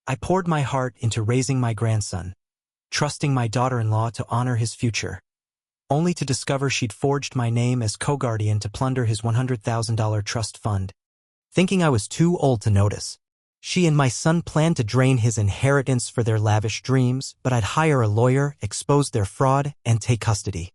I poured my heart into raising my grandson, trusting my daughter-in-law to honor his future, only to discover she'd forged my name as co-guardian to plunder his $100,000 trust fund. Thinking I was too old to notice, she and my son planned to drain his inheritance for their lavish dreams, but I'd hire a lawyer, expose their fraud, and take custody,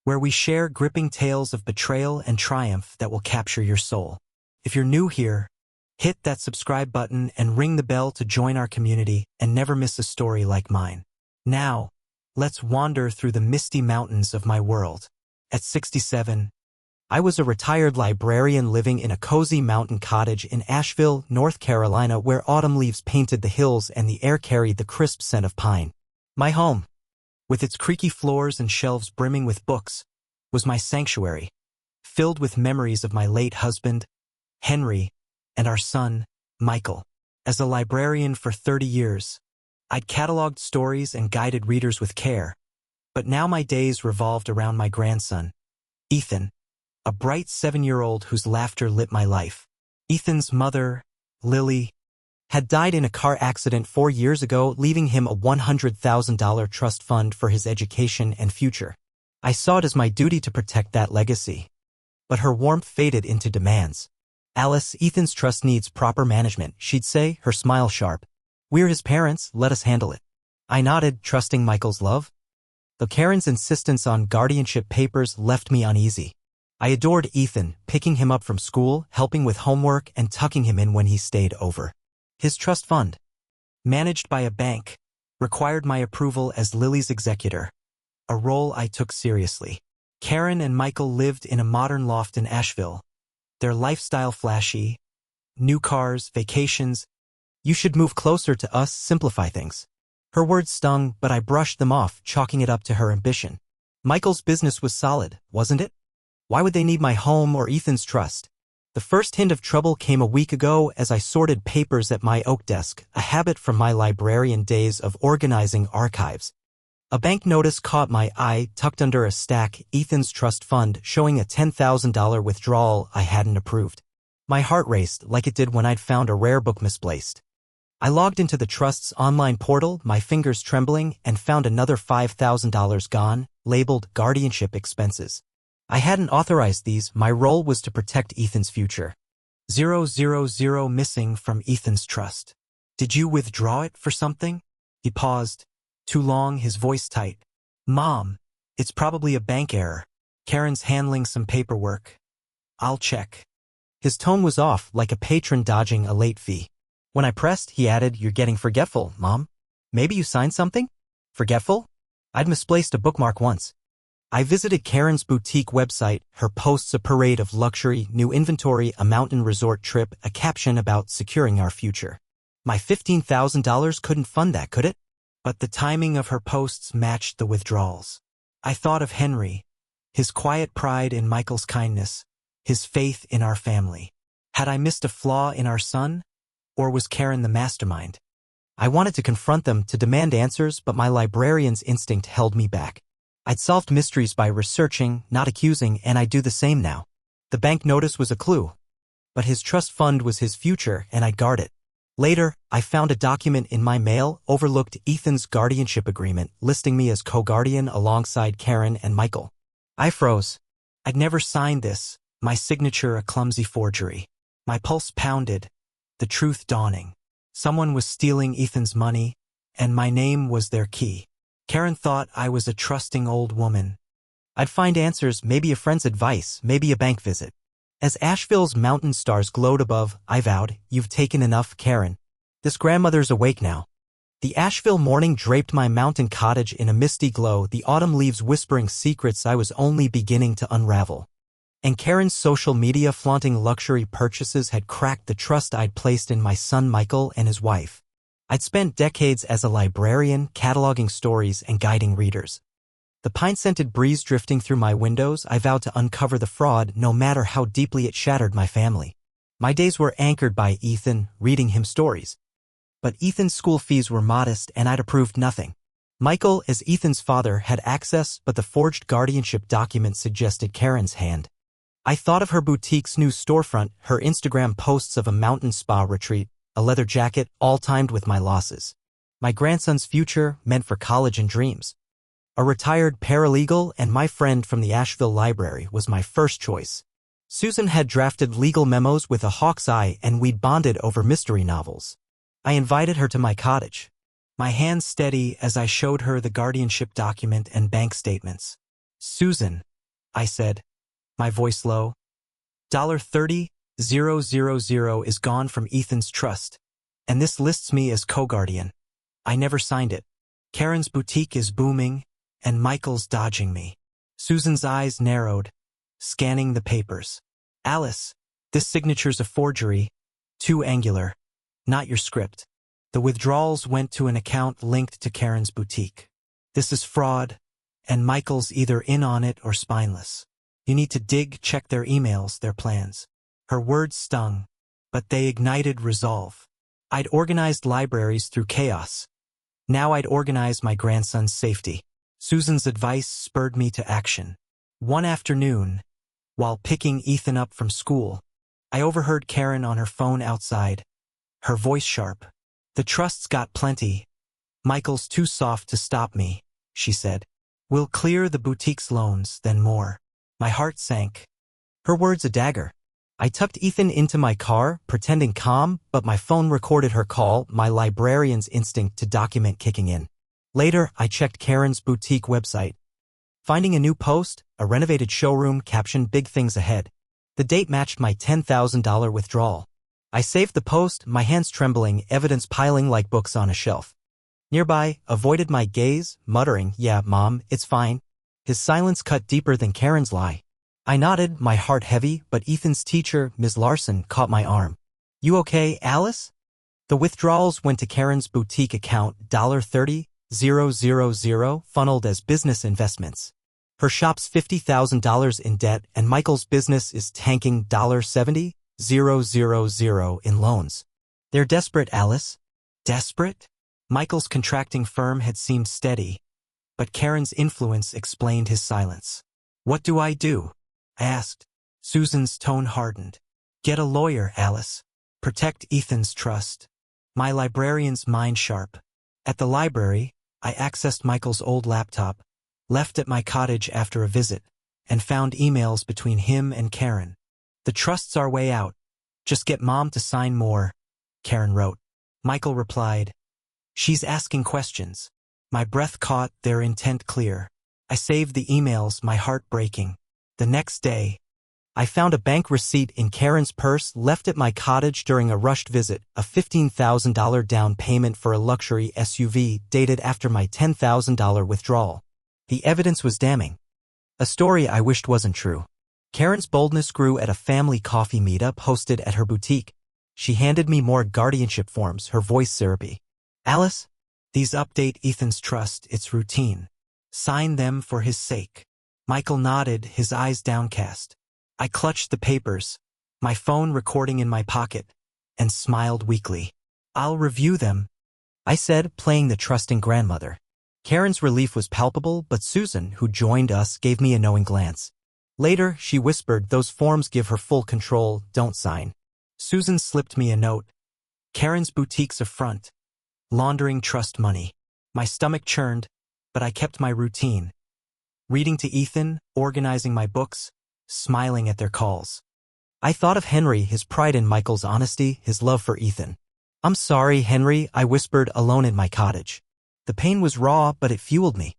where we share gripping tales of betrayal and triumph that will capture your soul. If you're new here, hit that subscribe button and ring the bell to join our community and never miss a story like mine. Now, let's wander through the misty mountains of my world. At 67, I was a retired librarian living in a cozy mountain cottage in Asheville, North Carolina, where autumn leaves painted the hills and the air carried the crisp scent of pine. My home, with its creaky floors and shelves brimming with books, was my sanctuary, filled with memories of my late husband, Henry, and our son, Michael. As a librarian for 30 years, I'd cataloged stories and guided readers with care, but now my days revolved around my grandson, Ethan, a bright 7-year-old whose laughter lit my life. Ethan's mother, Lily, had died in a car accident 4 years ago, leaving him a $100,000 trust fund for his education and future. I saw it as my duty to protect that legacy. But her warmth faded into demands. "Alice, Ethan's trust needs proper management," she'd say, her smile sharp. "We're his parents, let us handle it." I nodded, trusting Michael's love, though Karen's insistence on guardianship papers left me uneasy. I adored Ethan, picking him up from school, helping with homework, and tucking him in when he stayed over. His trust fund, managed by a bank, required my approval as Lily's executor, a role I took seriously. Karen and Michael lived in a modern loft in Asheville, their lifestyle flashy, new cars, vacations. "You should move closer to us, simplify things." Her words stung, but I brushed them off, chalking it up to her ambition. Michael's business was solid, wasn't it? Why would they need my home or Ethan's trust? The first hint of trouble came a week ago as I sorted papers at my oak desk, a habit from my librarian days of organizing archives. A bank notice caught my eye, tucked under a stack, Ethan's trust fund, showing a $10,000 withdrawal I hadn't approved. My heart raced like it did when I'd found a rare book misplaced. I logged into the trust's online portal, my fingers trembling, and found another $5,000 gone, labeled guardianship expenses. I hadn't authorized these, my role was to protect Ethan's future. 000 missing from Ethan's trust. "Did you withdraw it for something?" He paused, too long, his voice tight. "Mom, it's probably a bank error. Karen's handling some paperwork. I'll check." His tone was off, like a patron dodging a late fee. When I pressed, he added, "You're getting forgetful, Mom. Maybe you signed something?" Forgetful? I'd misplaced a bookmark once. I visited Karen's boutique website, her posts a parade of luxury, new inventory, a mountain resort trip, a caption about securing our future. My $15,000 couldn't fund that, could it? But the timing of her posts matched the withdrawals. I thought of Henry, his quiet pride in Michael's kindness, his faith in our family. Had I missed a flaw in our son? Or was Karen the mastermind? I wanted to confront them, to demand answers, but my librarian's instinct held me back. I'd solved mysteries by researching, not accusing, and I'd do the same now. The bank notice was a clue, but his trust fund was his future, and I'd guard it. Later, I found a document in my mail, overlooked Ethan's guardianship agreement, listing me as co-guardian alongside Karen and Michael. I froze. I'd never signed this, my signature a clumsy forgery. My pulse pounded, the truth dawning. Someone was stealing Ethan's money, and my name was their key. Karen thought I was a trusting old woman. I'd find answers, maybe a friend's advice, maybe a bank visit. As Asheville's mountain stars glowed above, I vowed, "You've taken enough, Karen. This grandmother's awake now." The Asheville morning draped my mountain cottage in a misty glow, the autumn leaves whispering secrets I was only beginning to unravel. And Karen's social media flaunting luxury purchases had cracked the trust I'd placed in my son Michael and his wife. I'd spent decades as a librarian, cataloging stories and guiding readers. The pine-scented breeze drifting through my windows, I vowed to uncover the fraud, no matter how deeply it shattered my family. My days were anchored by Ethan, reading him stories. But Ethan's school fees were modest, and I'd approved nothing. Michael, as Ethan's father, had access, but the forged guardianship document suggested Karen's hand. I thought of her boutique's new storefront, her Instagram posts of a mountain spa retreat, a leather jacket, all timed with my losses. My grandson's future meant for college and dreams. A retired paralegal and my friend from the Asheville library was my first choice. Susan had drafted legal memos with a hawk's eye and we'd bonded over mystery novels. I invited her to my cottage. My hands steady as I showed her the guardianship document and bank statements. "Susan," I said, my voice low, $30,000 is gone from Ethan's trust, and this lists me as co-guardian. I never signed it. Karen's boutique is booming, and Michael's dodging me. Susan's eyes narrowed, scanning the papers. "Alice, this signature's a forgery, too angular, not your script. The withdrawals went to an account linked to Karen's boutique. This is fraud, and Michael's either in on it or spineless. You need to check their emails, their plans." Her words stung, but they ignited resolve. I'd organized libraries through chaos. Now I'd organize my grandson's safety. Susan's advice spurred me to action. One afternoon, while picking Ethan up from school, I overheard Karen on her phone outside, her voice sharp. "The trust's got plenty. Michael's too soft to stop me," she said. "We'll clear the boutique's loans, then more." My heart sank. Her words a dagger. I tucked Ethan into my car, pretending calm, but my phone recorded her call, my librarian's instinct to document kicking in. Later, I checked Karen's boutique website. Finding a new post, a renovated showroom captioned "Big Things Ahead." The date matched my $10,000 withdrawal. I saved the post, my hands trembling, evidence piling like books on a shelf. Nearby, avoided my gaze, muttering, "Yeah, Mom, it's fine." His silence cut deeper than Karen's lie. I nodded, my heart heavy, but Ethan's teacher, Ms. Larson, caught my arm. "You okay, Alice?" The withdrawals went to Karen's boutique account, $30,000, funneled as business investments. Her shop's $50,000 in debt, and Michael's business is tanking $70,000 in loans. They're desperate, Alice. Desperate? Michael's contracting firm had seemed steady, but Karen's influence explained his silence. "What do I do?" I asked. Susan's tone hardened. "Get a lawyer, Alice. Protect Ethan's trust." My librarian's mind sharp. At the library, I accessed Michael's old laptop, left at my cottage after a visit, and found emails between him and Karen. "The trust's our way out. Just get Mom to sign more," Karen wrote. Michael replied, "She's asking questions." My breath caught, their intent clear. I saved the emails, my heart breaking. The next day, I found a bank receipt in Karen's purse left at my cottage during a rushed visit, a $15,000 down payment for a luxury SUV dated after my $10,000 withdrawal. The evidence was damning. A story I wished wasn't true. Karen's boldness grew at a family coffee meetup hosted at her boutique. She handed me more guardianship forms, her voice syrupy. "Alice, these update Ethan's trust, it's routine. Sign them for his sake." Michael nodded, his eyes downcast. I clutched the papers, my phone recording in my pocket, and smiled weakly. "I'll review them," I said, playing the trusting grandmother. Karen's relief was palpable, but Susan, who joined us, gave me a knowing glance. Later, she whispered, "Those forms give her full control, don't sign." Susan slipped me a note. "Karen's boutique's a front, laundering trust money." My stomach churned, but I kept my routine. Reading to Ethan, organizing my books, smiling at their calls. I thought of Henry, his pride in Michael's honesty, his love for Ethan. "I'm sorry, Henry," I whispered, alone in my cottage. The pain was raw, but it fueled me.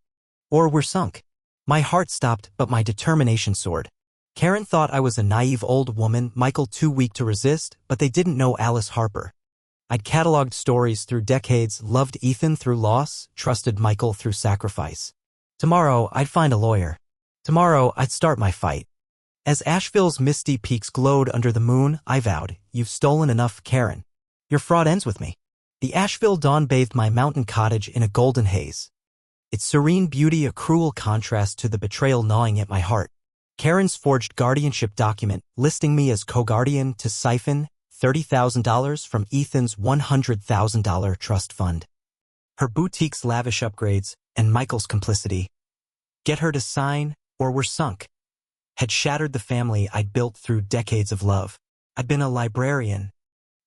Or we're sunk. My heart stopped, but my determination soared. Karen thought I was a naive old woman, Michael too weak to resist, but they didn't know Alice Harper. I'd cataloged stories through decades, loved Ethan through loss, trusted Michael through sacrifice. Tomorrow, I'd find a lawyer. Tomorrow, I'd start my fight. As Asheville's misty peaks glowed under the moon, I vowed, "You've stolen enough, Karen. Your fraud ends with me." The Asheville dawn bathed my mountain cottage in a golden haze. Its serene beauty a cruel contrast to the betrayal gnawing at my heart. Karen's forged guardianship document listing me as co-guardian to siphon $30,000 from Ethan's $100,000 trust fund. Her boutique's lavish upgrades and Michael's complicity. Get her to sign, or we're sunk. Had shattered the family I'd built through decades of love. I'd been a librarian,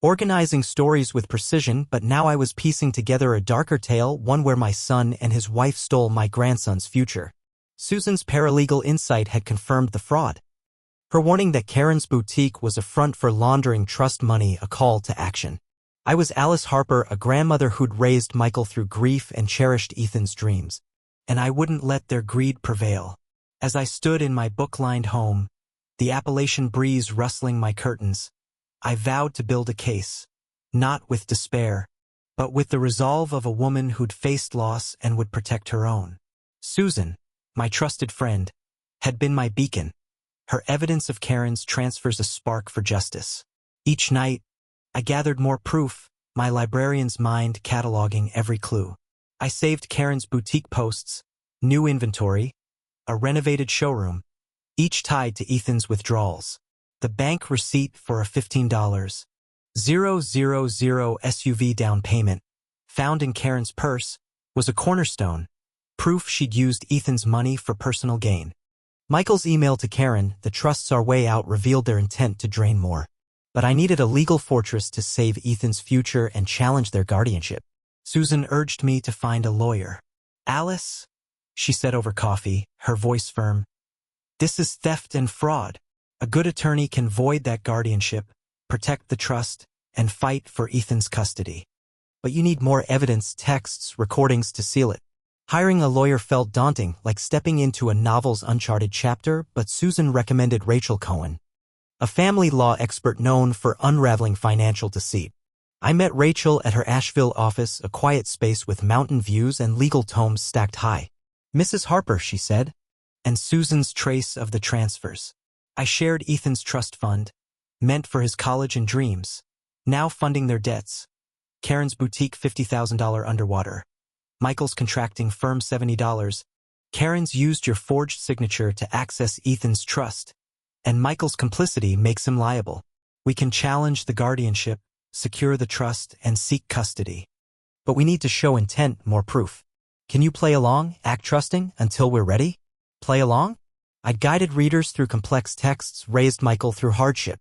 organizing stories with precision, but now I was piecing together a darker tale, one where my son and his wife stole my grandson's future. Susan's paralegal insight had confirmed the fraud. Her warning that Karen's boutique was a front for laundering trust money, a call to action. I was Alice Harper, a grandmother who'd raised Michael through grief and cherished Ethan's dreams. And I wouldn't let their greed prevail. As I stood in my book-lined home, the Appalachian breeze rustling my curtains, I vowed to build a case, not with despair, but with the resolve of a woman who'd faced loss and would protect her own. Susan, my trusted friend, had been my beacon. Her evidence of Karen's transfers a spark for justice. Each night, I gathered more proof, my librarian's mind cataloging every clue. I saved Karen's boutique posts, new inventory, a renovated showroom, each tied to Ethan's withdrawals. The bank receipt for a $15,000 SUV down payment, found in Karen's purse, was a cornerstone, proof she'd used Ethan's money for personal gain. Michael's email to Karen, "The trusts our way out," revealed their intent to drain more. But I needed a legal fortress to save Ethan's future and challenge their guardianship. Susan urged me to find a lawyer. "Alice," she said over coffee, her voice firm, "this is theft and fraud. A good attorney can void that guardianship, protect the trust, and fight for Ethan's custody. But you need more evidence, texts, recordings to seal it." Hiring a lawyer felt daunting, like stepping into a novel's uncharted chapter, but Susan recommended Rachel Cohen, a family law expert known for unraveling financial deceit. I met Rachel at her Asheville office, a quiet space with mountain views and legal tomes stacked high. "Mrs. Harper," she said, and Susan's trace of the transfers. I shared Ethan's trust fund, meant for his college and dreams, now funding their debts. Karen's boutique $50,000 underwater. Michael's contracting firm $70. Karen's used your forged signature to access Ethan's trust, and Michael's complicity makes him liable. We can challenge the guardianship, secure the trust, and seek custody. But we need to show intent, more proof. Can you play along, act trusting, until we're ready? Play along? I'd guided readers through complex texts, raised Michael through hardship.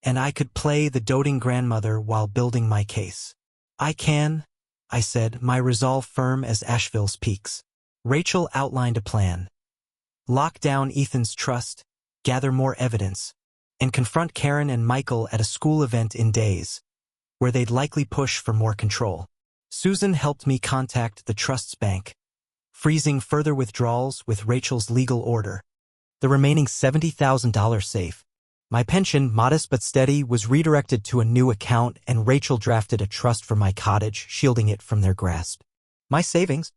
And I could play the doting grandmother while building my case. "I can," I said, my resolve firm as Asheville's peaks. Rachel outlined a plan. Lock down Ethan's trust, gather more evidence, and confront Karen and Michael at a school event in days, where they'd likely push for more control. Susan helped me contact the trust's bank, freezing further withdrawals with Rachel's legal order. The remaining $70,000 safe. My pension, modest but steady, was redirected to a new account, and Rachel drafted a trust for my cottage, shielding it from their grasp. My savings,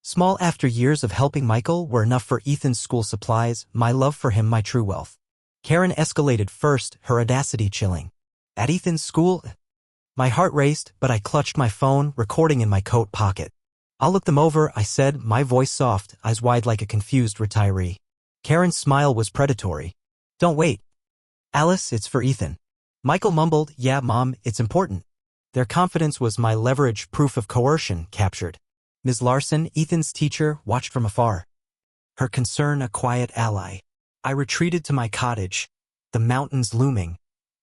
small after years of helping Michael, were enough for Ethan's school supplies, my love for him my true wealth. Karen escalated first, her audacity chilling. At Ethan's school? My heart raced, but I clutched my phone, recording in my coat pocket. "I'll look them over," I said, my voice soft, eyes wide like a confused retiree. Karen's smile was predatory. "Don't wait. Alice, it's for Ethan." Michael mumbled, "Yeah, Mom, it's important." Their confidence was my leverage, proof of coercion, captured. Ms. Larson, Ethan's teacher, watched from afar. Her concern a quiet ally. I retreated to my cottage, the mountains looming,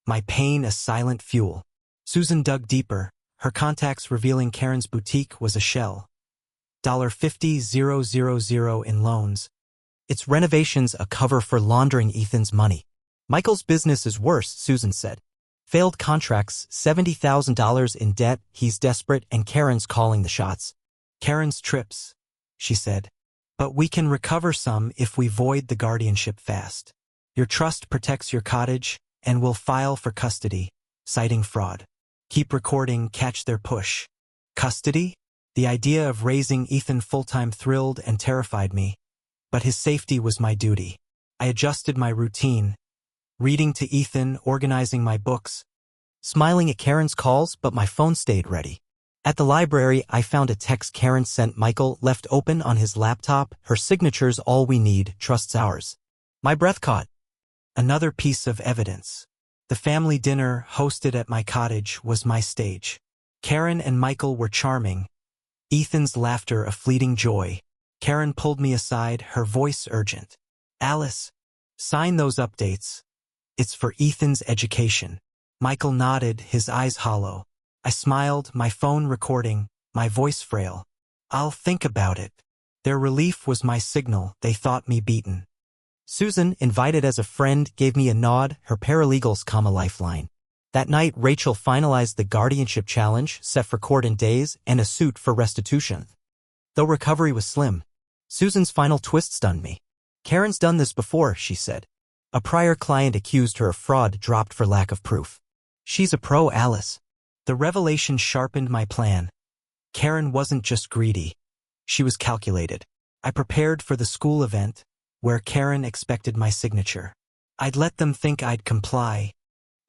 my pain a silent fuel. Susan dug deeper, her contacts revealing Karen's boutique was a shell. $50,000 in loans. Its renovations a cover for laundering Ethan's money. Michael's business is worse, Susan said. Failed contracts, $70,000 in debt, he's desperate, and Karen's calling the shots. Karen's trips, she said. But we can recover some if we void the guardianship fast. Your trust protects your cottage, and we'll file for custody, citing fraud. Keep recording, catch their push. Custody? The idea of raising Ethan full-time thrilled and terrified me. But his safety was my duty. I adjusted my routine, reading to Ethan, organizing my books, smiling at Karen's calls, but my phone stayed ready. At the library, I found a text Karen sent Michael, left open on his laptop. Her signature's all we need, trust's ours. My breath caught. Another piece of evidence. The family dinner hosted at my cottage was my stage. Karen and Michael were charming. Ethan's laughter a fleeting joy. Karen pulled me aside, her voice urgent. Alice, sign those updates. It's for Ethan's education. Michael nodded, his eyes hollow. I smiled, my phone recording, my voice frail. I'll think about it. Their relief was my signal, they thought me beaten. Susan, invited as a friend, gave me a nod, her paralegals a lifeline. That night, Rachel finalized the guardianship challenge, set for court in days, and a suit for restitution. Though recovery was slim, Susan's final twist stunned me. Karen's done this before, she said. A prior client accused her of fraud dropped for lack of proof. She's a pro, Alice. The revelation sharpened my plan. Karen wasn't just greedy. She was calculated. I prepared for the school event, where Karen expected my signature. I'd let them think I'd comply.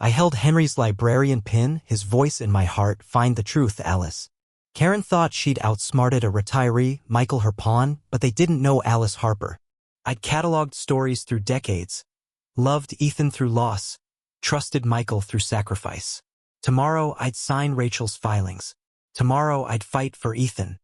I held Henry's librarian pin, his voice in my heart, find the truth, Alice. Karen thought she'd outsmarted a retiree, Michael her pawn, but they didn't know Alice Harper. I'd cataloged stories through decades. Loved Ethan through loss. Trusted Michael through sacrifice. Tomorrow I'd sign Rachel's filings. Tomorrow I'd fight for Ethan.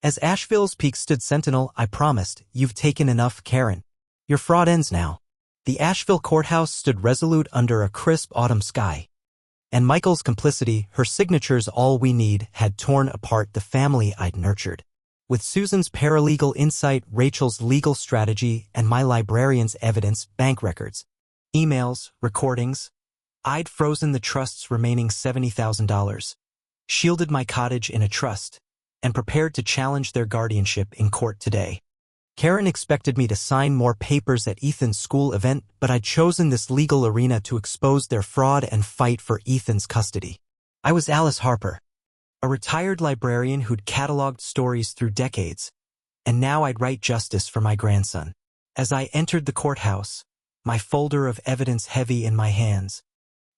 As Asheville's Peak stood sentinel, I promised, you've taken enough, Karen. Your fraud ends now. The Asheville courthouse stood resolute under a crisp autumn sky. And Michael's complicity, her signatures all we need, had torn apart the family I'd nurtured. With Susan's paralegal insight, Rachel's legal strategy, and my librarian's evidence, bank records, emails, recordings, I'd frozen the trust's remaining $70,000, shielded my cottage in a trust, and prepared to challenge their guardianship in court today. Karen expected me to sign more papers at Ethan's school event, but I'd chosen this legal arena to expose their fraud and fight for Ethan's custody. I was Alice Harper, a retired librarian who'd cataloged stories through decades, and now I'd write justice for my grandson. As I entered the courthouse, my folder of evidence heavy in my hands,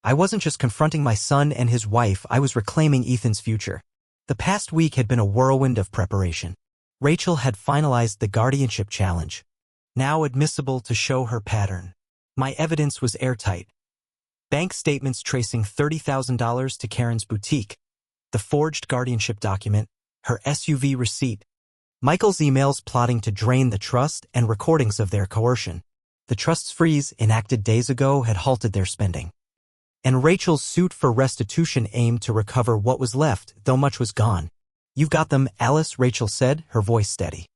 I wasn't just confronting my son and his wife, I was reclaiming Ethan's future. The past week had been a whirlwind of preparation. Rachel had finalized the guardianship challenge, now admissible to show her pattern. My evidence was airtight. Bank statements tracing $30,000 to Karen's boutique, the forged guardianship document, her SUV receipt, Michael's emails plotting to drain the trust, and recordings of their coercion. The trust's freeze, enacted days ago, had halted their spending. And Rachel's suit for restitution aimed to recover what was left, though much was gone. You've got them, Alice, Rachel said, her voice steady.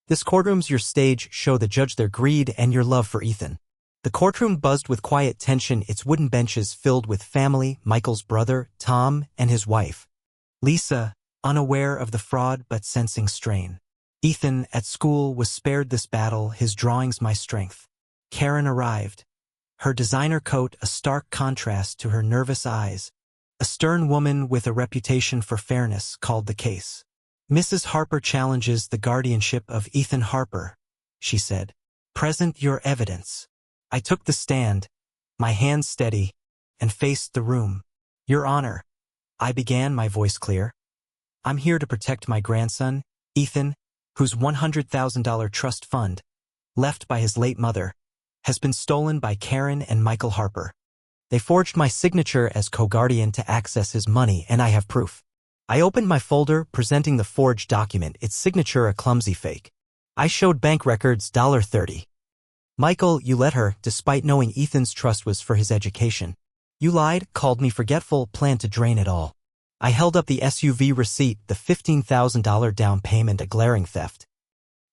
This courtroom's your stage, show the judge their greed and your love for Ethan. The courtroom buzzed with quiet tension, its wooden benches filled with family, Michael's brother, Tom, and his wife, Lisa, unaware of the fraud but sensing strain. Ethan, at school, was spared this battle, his drawings my strength. Karen arrived. Her designer coat a stark contrast to her nervous eyes. A stern woman with a reputation for fairness called the case. Mrs. Harper challenges the guardianship of Ethan Harper, she said. Present your evidence. I took the stand, my hands steady, and faced the room. Your Honor, I began, my voice clear. I'm here to protect my grandson, Ethan, whose $100,000 trust fund, left by his late mother, has been stolen by Karen and Michael Harper. They forged my signature as co-guardian to access his money, and I have proof. I opened my folder, presenting the forged document, its signature a clumsy fake. I showed bank records, $30. Michael, you let her, despite knowing Ethan's trust was for his education. You lied, called me forgetful, planned to drain it all. I held up the SUV receipt, the $15,000 down payment, a glaring theft.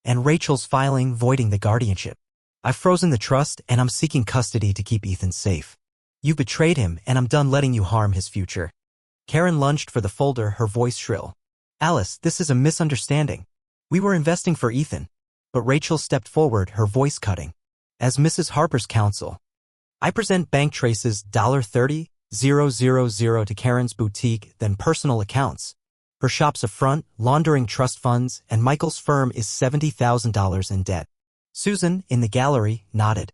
And Rachel's filing, voiding the guardianship. I've frozen the trust, and I'm seeking custody to keep Ethan safe. You betrayed him, and I'm done letting you harm his future. Karen lunged for the folder, her voice shrill. Alice, this is a misunderstanding. We were investing for Ethan. But Rachel stepped forward, her voice cutting. As Mrs. Harper's counsel, I present bank traces $30,000 to Karen's boutique, then personal accounts. Her shop's a front, laundering trust funds, and Michael's firm is $70,000 in debt. Susan, in the gallery, nodded.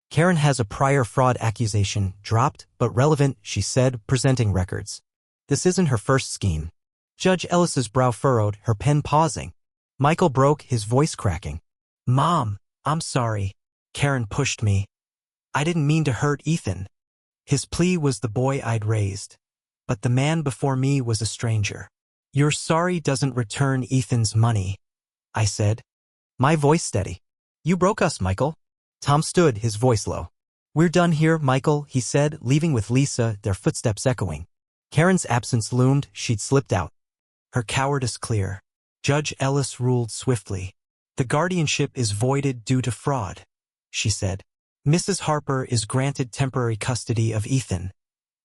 Karen has a prior fraud accusation, dropped but relevant, she said, presenting records. This isn't her first scheme. Judge Ellis's brow furrowed, her pen pausing. Michael broke, his voice cracking. Mom, I'm sorry. Karen pushed me. I didn't mean to hurt Ethan. His plea was the boy I'd raised. But the man before me was a stranger. Your sorry doesn't return Ethan's money, I said. My voice steady. You broke us, Michael. Tom stood, his voice low. "We're done here, Michael," he said, leaving with Lisa, their footsteps echoing. Karen's absence loomed. She'd slipped out. Her cowardice clear. Judge Ellis ruled swiftly. "The guardianship is voided due to fraud," she said. "Mrs. Harper is granted temporary custody of Ethan.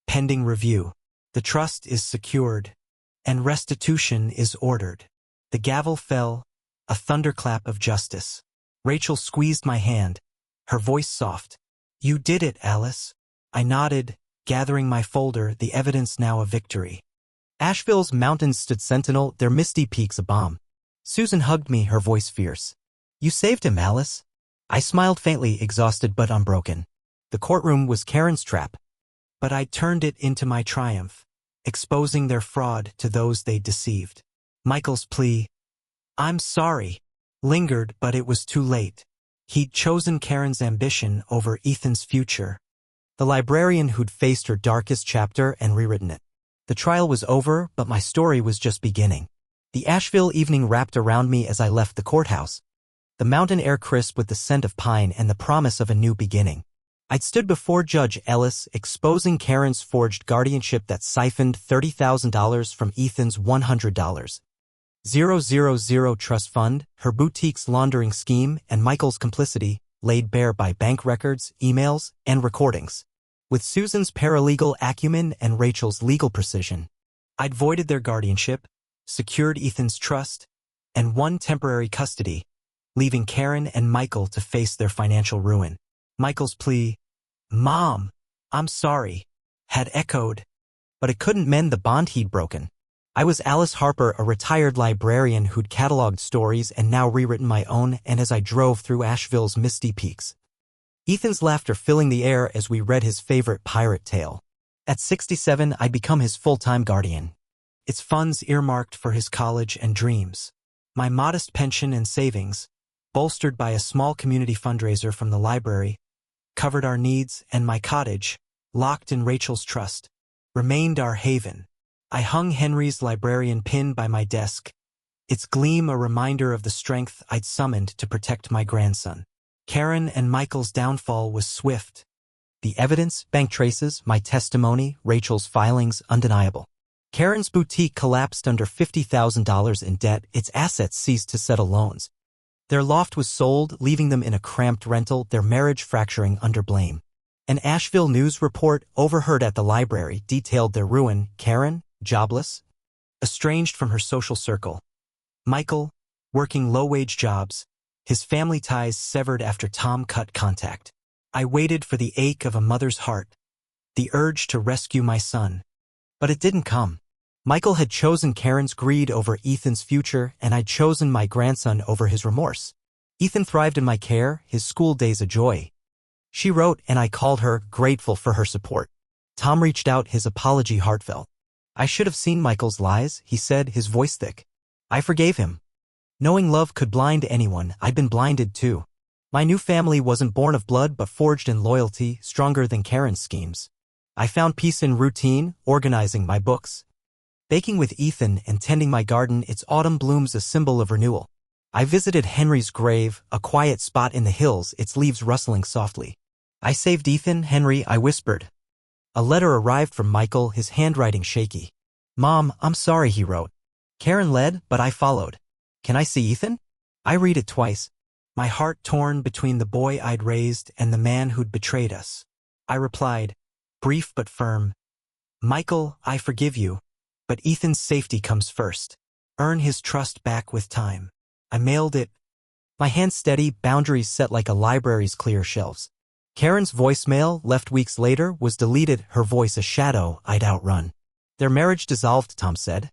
Pending review. The trust is secured, and restitution is ordered." The gavel fell, a thunderclap of justice. Rachel squeezed my hand, her voice soft. "You did it, Alice." I nodded, gathering my folder, the evidence now a victory. Asheville's mountains stood sentinel, their misty peaks a balm. Susan hugged me, her voice fierce. "You saved him, Alice." I smiled faintly, exhausted but unbroken. The courtroom was Karen's trap, but I turned it into my triumph, exposing their fraud to those they deceived. Michael's plea, "I'm sorry," lingered, but it was too late. He'd chosen Karen's ambition over Ethan's future. The librarian who'd faced her darkest chapter and rewritten it. The trial was over, but my story was just beginning. The Asheville evening wrapped around me as I left the courthouse. The mountain air crisp with the scent of pine and the promise of a new beginning. I'd stood before Judge Ellis, exposing Karen's forged guardianship that siphoned $30,000 from Ethan's $100,000 trust fund, her boutique's laundering scheme, and Michael's complicity, laid bare by bank records, emails, and recordings. With Susan's paralegal acumen and Rachel's legal precision, I'd voided their guardianship, secured Ethan's trust, and won temporary custody, leaving Karen and Michael to face their financial ruin. Michael's plea, "Mom, I'm sorry," had echoed, but it couldn't mend the bond he'd broken. I was Alice Harper, a retired librarian who'd cataloged stories and now rewritten my own, and as I drove through Asheville's misty peaks, Ethan's laughter filling the air as we read his favorite pirate tale. At 67, I'd become his full-time guardian, its funds earmarked for his college and dreams. My modest pension and savings, bolstered by a small community fundraiser from the library, covered our needs, and my cottage, locked in Rachel's trust, remained our haven. I hung Henry's librarian pin by my desk, its gleam a reminder of the strength I'd summoned to protect my grandson. Karen and Michael's downfall was swift. The evidence, bank traces, my testimony, Rachel's filings, undeniable. Karen's boutique collapsed under $50,000 in debt, its assets ceased to settle loans. Their loft was sold, leaving them in a cramped rental, their marriage fracturing under blame. An Asheville news report, overheard at the library, detailed their ruin. Karen, jobless, estranged from her social circle. Michael, working low-wage jobs, his family ties severed after Tom cut contact. I waited for the ache of a mother's heart, the urge to rescue my son. But it didn't come. Michael had chosen Karen's greed over Ethan's future, and I'd chosen my grandson over his remorse. Ethan thrived in my care, his school days a joy. She wrote, and I called her, grateful for her support. Tom reached out, his apology heartfelt. "I should have seen Michael's lies," he said, his voice thick. I forgave him. Knowing love could blind anyone, I'd been blinded too. My new family wasn't born of blood but forged in loyalty, stronger than Karen's schemes. I found peace in routine, organizing my books, baking with Ethan, and tending my garden, its autumn blooms a symbol of renewal. I visited Henry's grave, a quiet spot in the hills, its leaves rustling softly. "I saved Ethan, Henry," I whispered. A letter arrived from Michael, his handwriting shaky. "Mom, I'm sorry," he wrote. Karen led, but I followed. "Can I see Ethan?" I read it twice, my heart torn between the boy I'd raised and the man who'd betrayed us. I replied, brief but firm, "Michael, I forgive you, but Ethan's safety comes first. Earn his trust back with time." I mailed it, my hands steady, boundaries set like a library's clear shelves. Karen's voicemail, left weeks later, was deleted, her voice a shadow I'd outrun. "Their marriage dissolved," Tom said.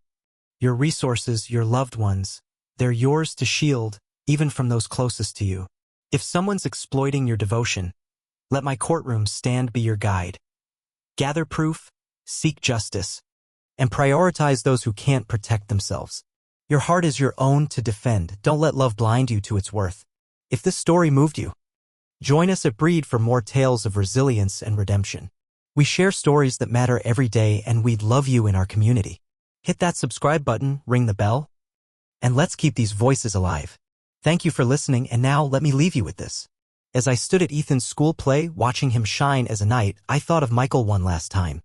"Your resources, your loved ones, they're yours to shield, even from those closest to you. If someone's exploiting your devotion, let my courtroom stand be your guide. Gather proof, seek justice, and prioritize those who can't protect themselves. Your heart is your own to defend. Don't let love blind you to its worth." If this story moved you, join us at Breed for more tales of resilience and redemption. We share stories that matter every day, and we'd love you in our community. Hit that subscribe button, ring the bell, and let's keep these voices alive. Thank you for listening, and now let me leave you with this. As I stood at Ethan's school play, watching him shine as a knight, I thought of Michael one last time.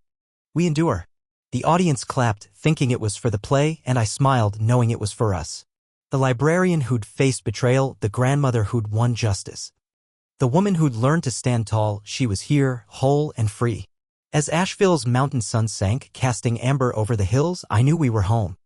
We endure. The audience clapped, thinking it was for the play, and I smiled, knowing it was for us. The librarian who'd faced betrayal, the grandmother who'd won justice. The woman who'd learned to stand tall, she was here, whole and free. As Asheville's mountain sun sank, casting amber over the hills, I knew we were home.